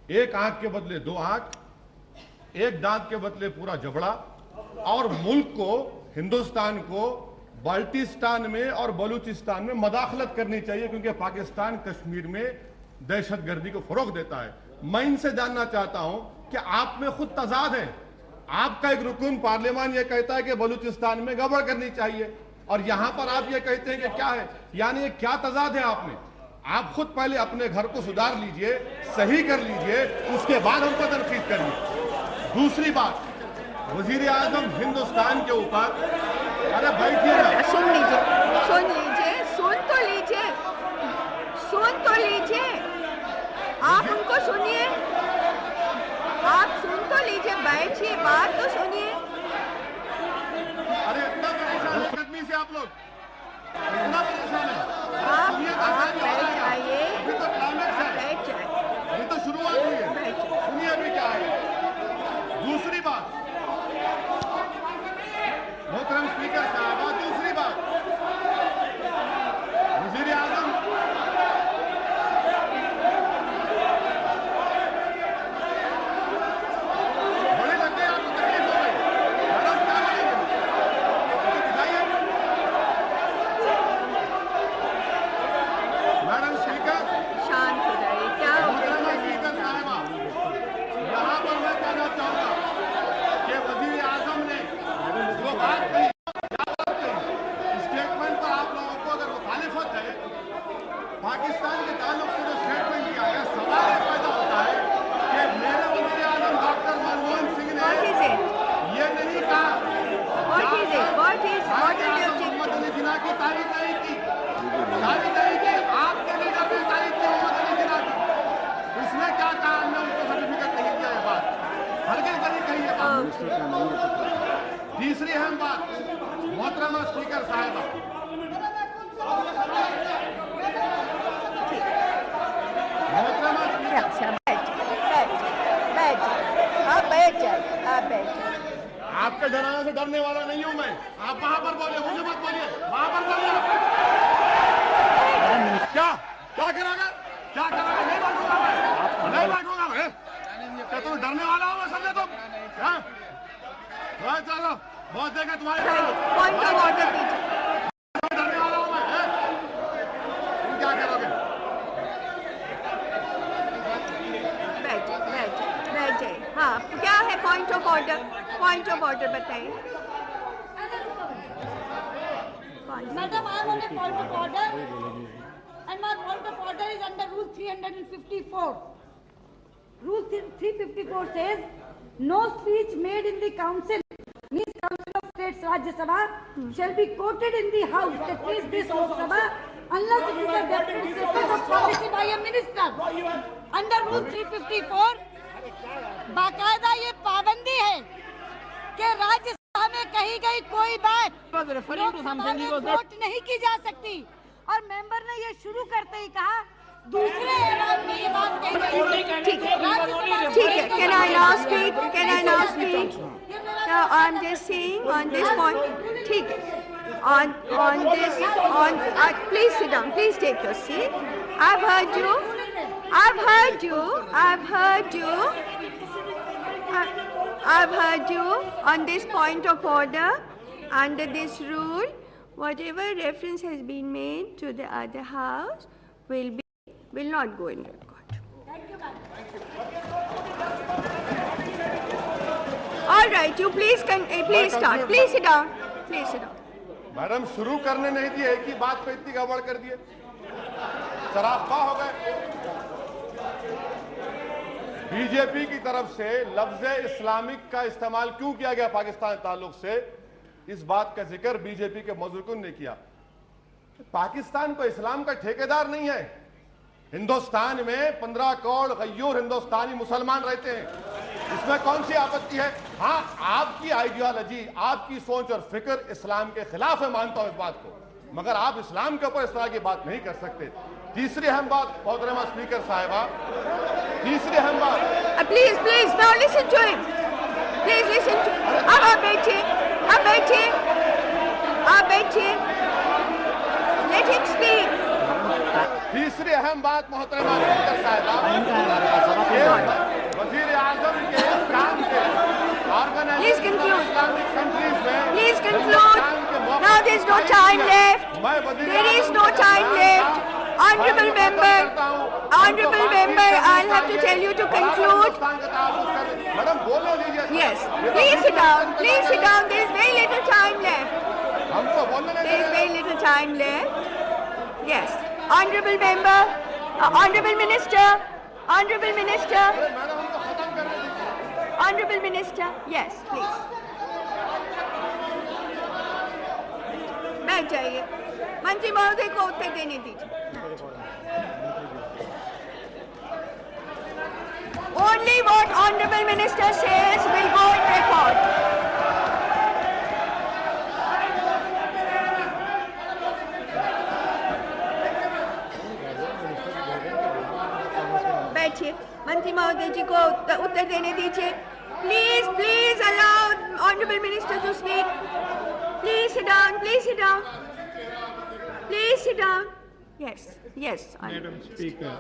एक आंख के बदले दो आंख, एक दांत के बदले पूरा जबड़ा, और मुल्क को, हिंदुस्तान को बाल्टिस्तान में और बलूचिस्तान में मदाखलत करनी चाहिए, क्योंकि पाकिस्तान कश्मीर में दहशतगर्दी को फरोग देता है। मैं इनसे जानना चाहता हूं कि आप में खुद तजाद है। आपका एक रुकन पार्लियामान यह कहता है कि बलूचिस्तान में गड़बड़ करनी चाहिए, और यहां पर आप ये कहते हैं कि क्या है, यानी ये क्या तजाद है आप में? आप खुद पहले अपने घर को सुधार लीजिए, सही कर लीजिए, उसके बाद हम पर तनकीद करिए। दूसरी बात, वजीर आजम हिंदुस्तान के ऊपर, अरे बैठिए ना, सुन लीजिए, सुन लीजिए, सुन तो लीजिए, सुन तो लीजिए, आप उनको सुनिए, आप सुन तो लीजिए, बैठिए, बात तो सुनिए। अरे इतना परेशान आदमी से आप लोग, इतना परेशान है आप बैठ जाइए, अभी तो क्लाइमेक्स है, बैठ जाइए, अभी तो शुरुआत हुई है, सुनिए अभी क्या है। दूसरी बात, मोहतरम स्पीकर साहब, दूसरी बात, वजीर आजम बड़े लग गए, आपको तकलीफ हो गई, मैडम क्या करेंगे, दिखाइए। मैडम स्पीकर, शांत हो जाइए, क्या हो मोहतरम गया? स्पीकर साहिबा, यहाँ पर मैं कहना चाहूंगा कि वजीर आजम ने जो बात कही, स्टेटमेंट पर आप लोगों को अगर मुखालिफत है, पाकिस्तान के ताल्लुक से जो स्टेटमेंट किया गया, सवाल ये पैदा होता है कि मेरे वजीर आजम डॉक्टर मनमोहन सिंह ने ये नहीं कहा, मोहम्मद अली जिन्ना की तारीफ नहीं की, आपके लीडर ने तारीफ की मोहम्मद अली जिन्ना की, उसने क्या कहा, हमने उनको सर्टिफिकेट नहीं दिया, ये बात हरगिज़ नहीं कही है बात। तीसरी अहम बात, मोहतरमा स्पीकर साहिबा, मोहतरमा स्पीकर, बैठ जाइए, आप बैठ जाइए। आपके डराने से डरने वाला नहीं हूं मैं, आप वहां पर बोलिए, मुझे मत बोलिए, वहां पर बोलिए। क्या क्या करागा, क्या करागा, नहीं बैठूंगा मैं, नहीं बैठूंगा मैं, क्या तुम डरने वाला हो मैं समझे तुम? हाँ चलो, बहुत देखे तुम्हारे पॉइंट ऑफ ऑर्डर दीजिए। डरने वाला हूं मैं, तुम क्या करोगे? बैठ जाइए। हाँ, क्या है point of order? Point of order बताइए। Madam, I want a point of order, and my point of order is under Rule 354. Rule 354 says, no speech made in the Council, means Council of States Rajya Sabha, shall be quoted in the House, that means this Lok Sabha, unless it is a definite statement of policy by a minister. Under Rule 354, बाकायदा ये पाबंदी है कि राज्यसभा में कही गई कोई बात लोकसभा में वोट नहीं की जा सकती, और मेंबर ने ये शुरू करते ही कहा दूसरे ऐलान में ये बात कही गई। ठीक है, can I now speak? Can I now speak? I am just saying on this point, ठीक है, on this, please sit down, please take your seat. I've heard you, I've heard you on this point of order. Under this rule, whatever reference has been made to the other house will not go in record. All right, you please start. Please sit down. Madam शुरू करने नहीं दिए, एक ही बात पे इतनी गड़बड़ कर दिए, सराफा हो गए। बीजेपी की तरफ से लफ्ज इस्लामिक का इस्तेमाल क्यों किया गया पाकिस्तान ताल्लुक से, इस बात का जिक्र बीजेपी के मौजूदुन ने किया। पाकिस्तान को इस्लाम का ठेकेदार नहीं है। हिंदुस्तान में 15 करोड़ गय्यूर हिंदुस्तानी मुसलमान रहते हैं, इसमें कौन सी आपत्ति है? हाँ, आपकी आइडियोलॉजी, आपकी सोच और फिक्र इस्लाम के खिलाफ है, मानता हूं इस बात को, मगर आप इस्लाम के ऊपर इस तरह की बात नहीं कर सकते। तीसरी अहम बात, मोहतरमा स्पीकर साहिबा, तीसरी अहम बात, please now listen to him, please listen to, अब आप बैठिए, लेट हिम स्पीक। तीसरी अहम बात मोहतरमा स्पीकर साहिबा, वजीर आजम के काम से Please conclude. इस्लामिक कंट्रीज में Please conclude. Now there is no time left. There is no time left. Honorable member, I'll have to tell you to conclude. Madam बोलने दीजिए। Yes, please sit down. Please sit down. There is very little time left. हमको बोलने There is दीजिए। very little time left. Yes, honorable member, honorable minister, honorable minister, madam हमको खत्म करने दीजिए। honorable minister. Yes, please. बैठ जाइए। मंत्री महोदय को उत्तर देने दीजिए। Only what honorable minister says will go in record. बैठिए, मंत्री महोदय जी को उत्तर देने दीजिए। Please, please allow honorable minister to speak. Please sit down. Please sit down. Please sit down. Yes, yes. Madam Speaker,